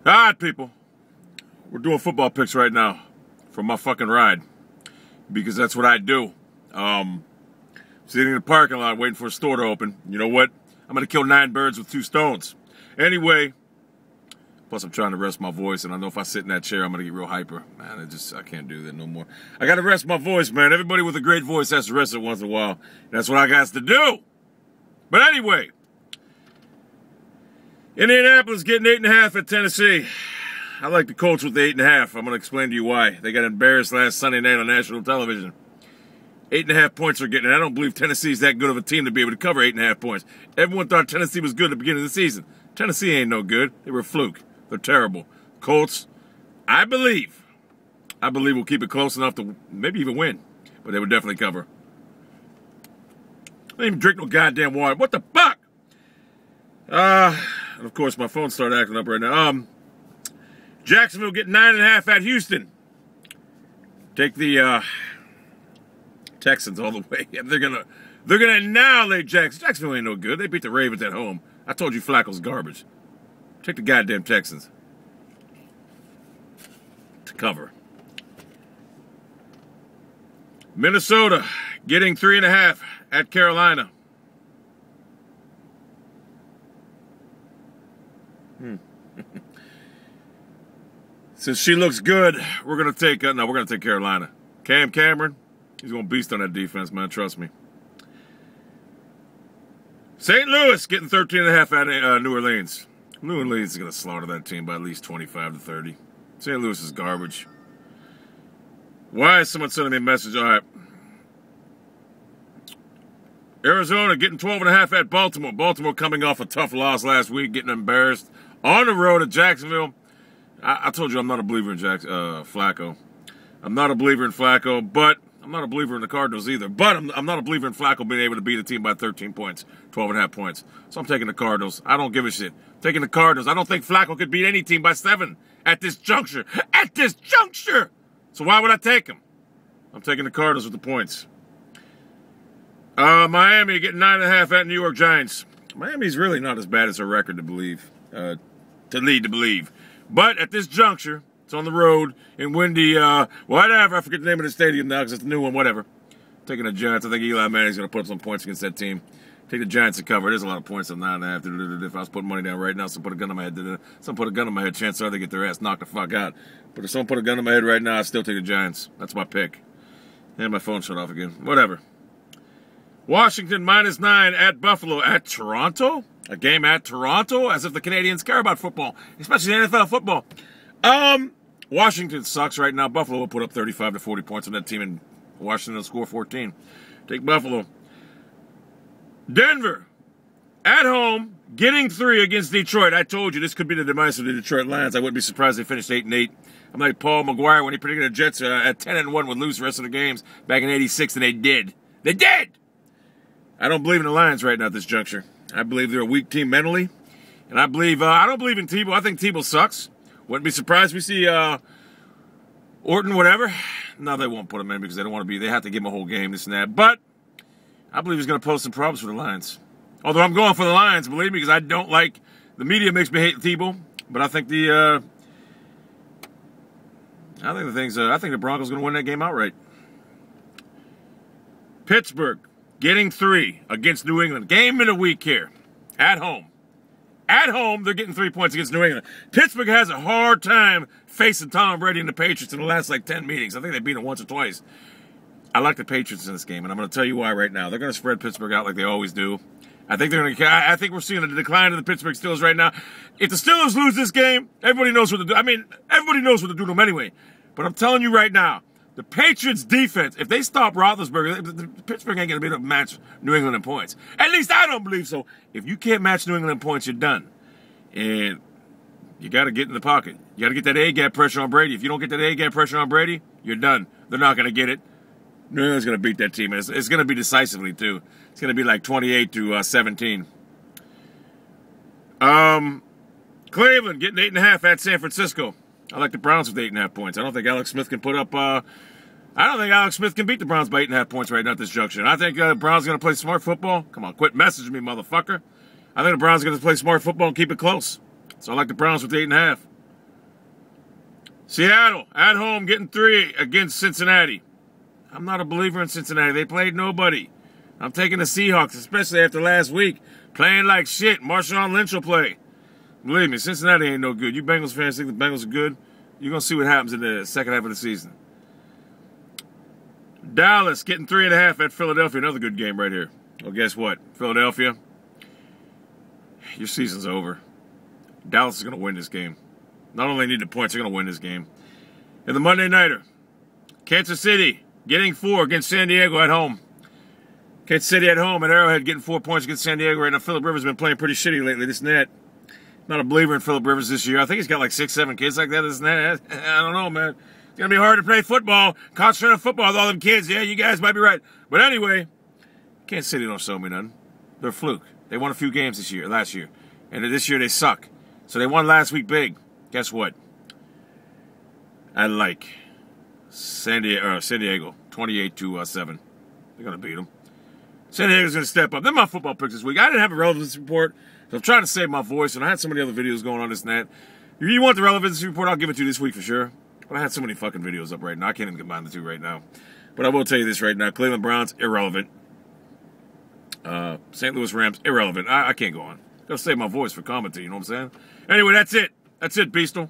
All right, people. We're doing football picks right now from my fucking ride because that's what I do. Sitting in the parking lot waiting for a store to open. You know what? I'm going to kill 9 birds with 2 stones. Anyway, plus I'm trying to rest my voice, and I know if I sit in that chair, I'm going to get real hyper. Man, I can't do that no more. I got to rest my voice, man. Everybody with a great voice has to rest it once in a while. That's what I got to do. But anyway, Indianapolis getting 8.5 at Tennessee. I like the Colts with the 8.5. I'm going to explain to you why. They got embarrassed last Sunday night on national television. 8.5 points are getting it. I don't believe Tennessee's that good of a team to be able to cover 8.5 points. Everyone thought Tennessee was good at the beginning of the season. Tennessee ain't no good. They were a fluke. They're terrible. Colts, I believe we'll keep it close enough to maybe even win. But they would definitely cover. I didn't even drink no goddamn water. What the fuck? And of course, my phone started acting up right now. Jacksonville getting 9.5 at Houston. Take the Texans all the way. They're gonna annihilate Jacksonville. Jacksonville ain't no good. They beat the Ravens at home. I told you Flacco's garbage. Take the goddamn Texans to cover. Minnesota getting 3.5 at Carolina. Since she looks good, we're gonna take Carolina. Cam Cameron, he's gonna beast on that defense, man. Trust me. St. Louis getting 13.5 at New Orleans. New Orleans is gonna slaughter that team by at least 25 to 30. St. Louis is garbage. Why is someone sending me a message? All right. Arizona getting 12.5 at Baltimore. Baltimore coming off a tough loss last week, getting embarrassed on the road at Jacksonville. I told you I'm not a believer in Flacco. I'm not a believer in Flacco, but I'm not a believer in the Cardinals either. But I'm not a believer in Flacco being able to beat a team by 13 points, 12.5 points. So I'm taking the Cardinals. I don't give a shit. Taking the Cardinals. I don't think Flacco could beat any team by 7 at this juncture. At this juncture! So why would I take him? I'm taking the Cardinals with the points. Miami getting 9.5 at New York Giants. Miami's really not as bad as their record to lead to believe. But at this juncture, it's on the road in windy, whatever. I forget the name of the stadium now because it's a new one, whatever. Taking the Giants. I think Eli Manning's going to put up some points against that team. Take the Giants to cover. There's a lot of points at 9.5. If I was putting money down right now, someone put a gun on my head, chances are they get their ass knocked the fuck out. But if someone put a gun on my head right now, I'd still take the Giants. That's my pick. And my phone shut off again. Whatever. Washington -9 at Buffalo. At Toronto? A game at Toronto? As if the Canadians care about football, especially NFL football. Washington sucks right now. Buffalo will put up 35 to 40 points on that team, and Washington will score 14. Take Buffalo. Denver at home, getting 3 against Detroit. I told you this could be the demise of the Detroit Lions. I wouldn't be surprised if they finished 8-8. I'm like Paul McGuire when he predicted the Jets at 10-1 would lose the rest of the games back in '86, and they did. They did! I don't believe in the Lions right now at this juncture. I believe they're a weak team mentally. And I don't believe in Tebow. I think Tebow sucks. Wouldn't be surprised if we see Orton, whatever. No, they won't put him in because they don't want to be. They have to give him a whole game, this and that. But I believe he's going to pose some problems for the Lions. Although I'm going for the Lions, believe me, because I don't like. The media makes me hate Tebow. But I think the Broncos are going to win that game outright. Pittsburgh getting 3 against New England. Game in a week here. At home. At home, they're getting 3 points against New England. Pittsburgh has a hard time facing Tom Brady and the Patriots in the last, 10 meetings. I think they beat them once or twice. I like the Patriots in this game, and I'm going to tell you why right now. They're going to spread Pittsburgh out like they always do. I think we're seeing a decline of the Pittsburgh Steelers right now. If the Steelers lose this game, everybody knows what to do. I mean, everybody knows what to do to them anyway. But I'm telling you right now, the Patriots' defense, if they stop Roethlisberger, Pittsburgh ain't going to be able to match New England in points. At least I don't believe so. If you can't match New England in points, you're done. And you got to get in the pocket. You got to get that A-gap pressure on Brady. If you don't get that A-gap pressure on Brady, you're done. They're not going to get it. New England's going to beat that team. And it's going to be decisively, too. It's going to be like 28 to 17. Cleveland getting 8.5 at San Francisco. I like the Browns with 8.5 points. I don't think Alex Smith can put up. I don't think Alex Smith can beat the Browns by 8.5 points right now at this junction. I think the Browns are going to play smart football. Come on, quit messaging me, motherfucker. I think the Browns are going to play smart football and keep it close. So I like the Browns with 8.5. Seattle, at home, getting 3 against Cincinnati. I'm not a believer in Cincinnati. They played nobody. I'm taking the Seahawks, especially after last week. Playing like shit. Marshawn Lynch will play. Believe me, Cincinnati ain't no good. You Bengals fans think the Bengals are good? You're going to see what happens in the second half of the season. Dallas getting 3.5 at Philadelphia. Another good game right here. Well, guess what? Philadelphia, your season's over. Dallas is going to win this game. Not only need the points, they're going to win this game. And the Monday Nighter, Kansas City getting 4 against San Diego at home. Kansas City at home at Arrowhead getting 4 points against San Diego right now. Phillip Rivers has been playing pretty shitty lately, this and that. Not a believer in Phillip Rivers this year. I think he's got like 6, 7 kids like that, this and that. I don't know, man. It's going to be hard to play football, concentrate on football with all them kids. Yeah, you guys might be right. But anyway, Kansas City don't show me nothing. They're a fluke. They won a few games last year. And this year they suck. So they won last week big. Guess what? I like San Diego 28-7. They're going to beat them. San Diego's going to step up. They're my football picks this week. I didn't have a relevancy report, so I'm trying to save my voice, and I had so many other videos going on this and that. If you want the relevancy report, I'll give it to you this week for sure. But I had so many fucking videos up right now. I can't even combine the two right now. But I will tell you this right now. Cleveland Browns, irrelevant. St. Louis Rams, irrelevant. I can't go on. Gotta save my voice for commenting, you know what I'm saying? Anyway, that's it. That's it, Beastal.